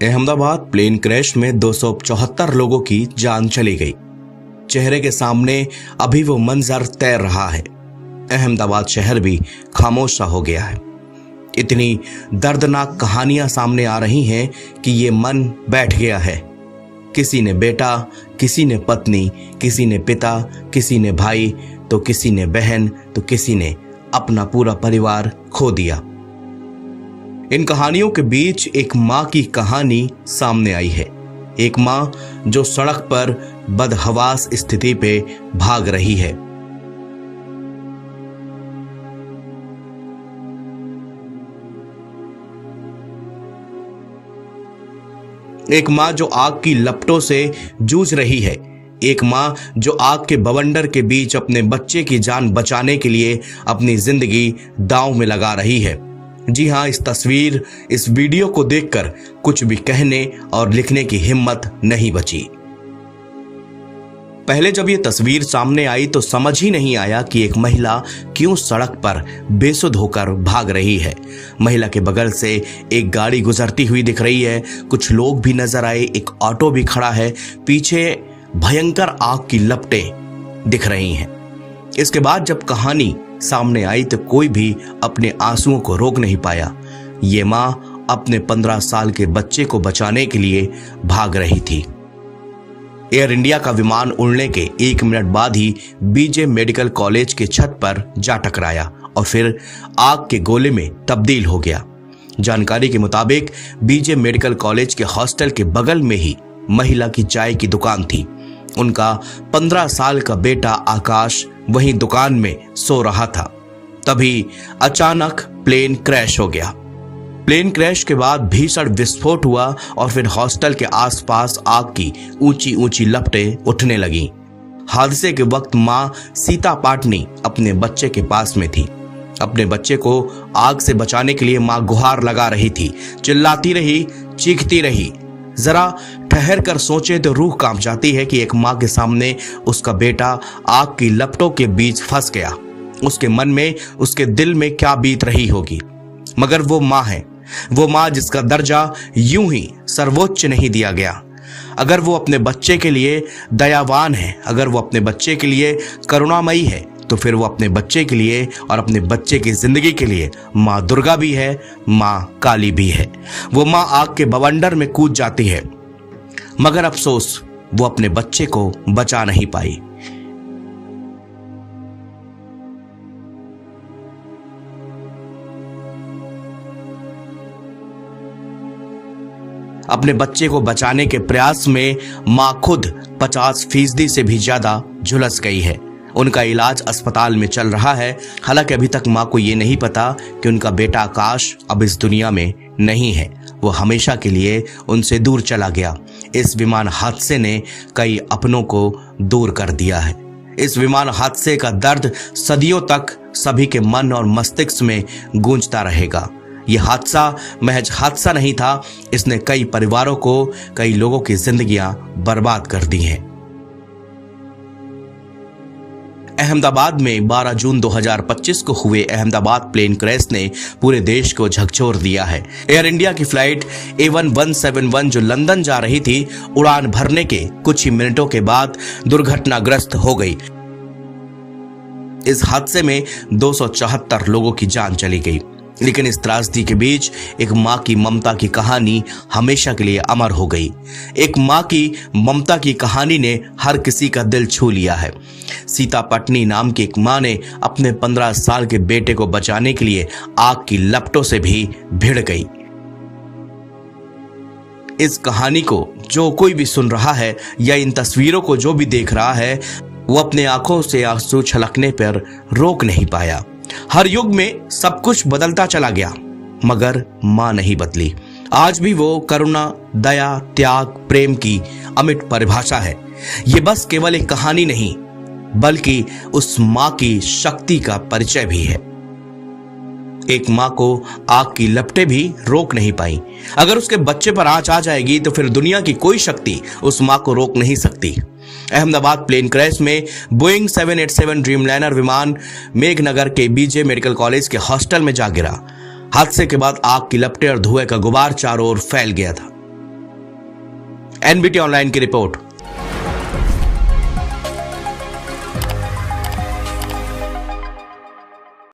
Ahmedabad plane crash में 274 लोगों की जान चली गई। चेहरे के सामने अभी वो मंजर तैर रहा है। अहमदाबाद शहर भी खामोश सा हो गया है। इतनी दर्दनाक कहानियां सामने आ रही हैं कि ये मन बैठ गया है। किसी ने बेटा, किसी ने पत्नी, किसी ने पिता, किसी ने भाई, तो किसी ने बहन, तो किसी ने अपना पूरा परिवार खो दिया। इन कहानियों के बीच एक मां की कहानी सामने आई है। एक मां जो सड़क पर बदहवास स्थिति पे भाग रही है। एक मां जो आग की लपटों से जूझ रही है। एक मां जो आग के बवंडर के बीच अपने बच्चे की जान बचाने के लिए अपनी जिंदगी दांव में लगा रही है। जी हां, इस तस्वीर, इस वीडियो को देखकर कुछ भी कहने और लिखने की हिम्मत नहीं बची। पहले जब ये तस्वीर सामने आई तो समझ ही नहीं आया कि एक महिला क्यों सड़क पर बेसुध होकर भाग रही है। महिला के बगल से एक गाड़ी गुजरती हुई दिख रही है, कुछ लोग भी नजर आए, एक ऑटो भी खड़ा है, पीछे भयंकर आग की लपटें दिख रही हैं। इसके बाद जब कहानी सामने आई तो कोई भी अपने आंसुओं को रोक नहीं पाया। ये मां अपने 15 साल के बच्चे को बचाने के लिए भाग रही थी। एयर इंडिया का विमान उड़ने के 1 मिनट बाद ही बीजे मेडिकल कॉलेज के छत पर जा टकराया और फिर आग के गोले में तब्दील हो गया। जानकारी के मुताबिक बीजे मेडिकल कॉलेज के हॉस्टल के बगल में ही महिला की चाय की दुकान थी। उनका 15 साल का बेटा आकाश वहीं दुकान में सो रहा था। तभी अचानक प्लेन क्रैश हो गया। प्लेन क्रैश के बाद भीषण विस्फोट हुआ और फिर हॉस्टल के आसपास आग की ऊंची ऊंची लपटें उठने लगीं। हादसे के वक्त मां सीता पाटनी अपने बच्चे के पास में थी। अपने बच्चे को आग से बचाने के लिए मां गुहार लगा रही थी, चिल्लाती रही, चीखती रही। जरा ठहर कर सोचे तो रूह कांप जाती है कि एक मां के सामने उसका बेटा आग की लपटों के बीच फंस गया। उसके मन में, उसके दिल में क्या बीत रही होगी। मगर वो मां है, वो मां जिसका दर्जा यूं ही सर्वोच्च नहीं दिया गया। अगर वो अपने बच्चे के लिए दयावान है, अगर वो अपने बच्चे के लिए करुणामयी है, तो फिर वो अपने बच्चे के लिए और अपने बच्चे की जिंदगी के लिए मां दुर्गा भी है, मां काली भी है। वो मां आग के बवंडर में कूद जाती है, मगर अफसोस वो अपने बच्चे को बचा नहीं पाई। अपने बच्चे को बचाने के प्रयास में मां खुद 50% से भी ज्यादा झुलस गई है। उनका इलाज अस्पताल में चल रहा है। हालांकि अभी तक मां को ये नहीं पता कि उनका बेटा आकाश अब इस दुनिया में नहीं है। वो हमेशा के लिए उनसे दूर चला गया। इस विमान हादसे ने कई अपनों को दूर कर दिया है। इस विमान हादसे का दर्द सदियों तक सभी के मन और मस्तिष्क में गूंजता रहेगा। यह हादसा महज हादसा नहीं था, इसने कई परिवारों को, कई लोगों की जिंदगियां बर्बाद कर दी हैं। अहमदाबाद में 12 जून 2025 को हुए अहमदाबाद प्लेन क्रैश ने पूरे देश को झकझोर दिया है। एयर इंडिया की फ्लाइट A1171 जो लंदन जा रही थी, उड़ान भरने के कुछ ही मिनटों के बाद दुर्घटनाग्रस्त हो गई। इस हादसे में 274 लोगों की जान चली गई। लेकिन इस त्रासदी के बीच एक मां की ममता की कहानी हमेशा के लिए अमर हो गई। एक मां की ममता की कहानी ने हर किसी का दिल छू लिया है। सीता पटनी नाम की एक मां ने अपने 15 साल के बेटे को बचाने के लिए आग की लपटों से भी भिड़ गई। इस कहानी को जो कोई भी सुन रहा है या इन तस्वीरों को जो भी देख रहा है, वो अपने आंखों से आंसू छलकने पर रोक नहीं पाया। हर युग में सब कुछ बदलता चला गया, मगर मां नहीं बदली। आज भी वो करुणा, दया, त्याग, प्रेम की अमिट परिभाषा है। ये बस केवल एक कहानी नहीं, बल्कि उस मां की शक्ति का परिचय भी है। एक मां को आग की लपटें भी रोक नहीं पाई। अगर उसके बच्चे पर आंच आ जाएगी तो फिर दुनिया की कोई शक्ति उस मां को रोक नहीं सकती। अहमदाबाद प्लेन क्रैश में बोइंग 787 ड्रीमलाइनर विमान मेघनगर के बीजे मेडिकल कॉलेज के हॉस्टल में जा गिरा। हादसे के बाद आग की लपटें और धुएं का गुबार चारों ओर फैल गया था। एनबीटी ऑनलाइन की रिपोर्ट।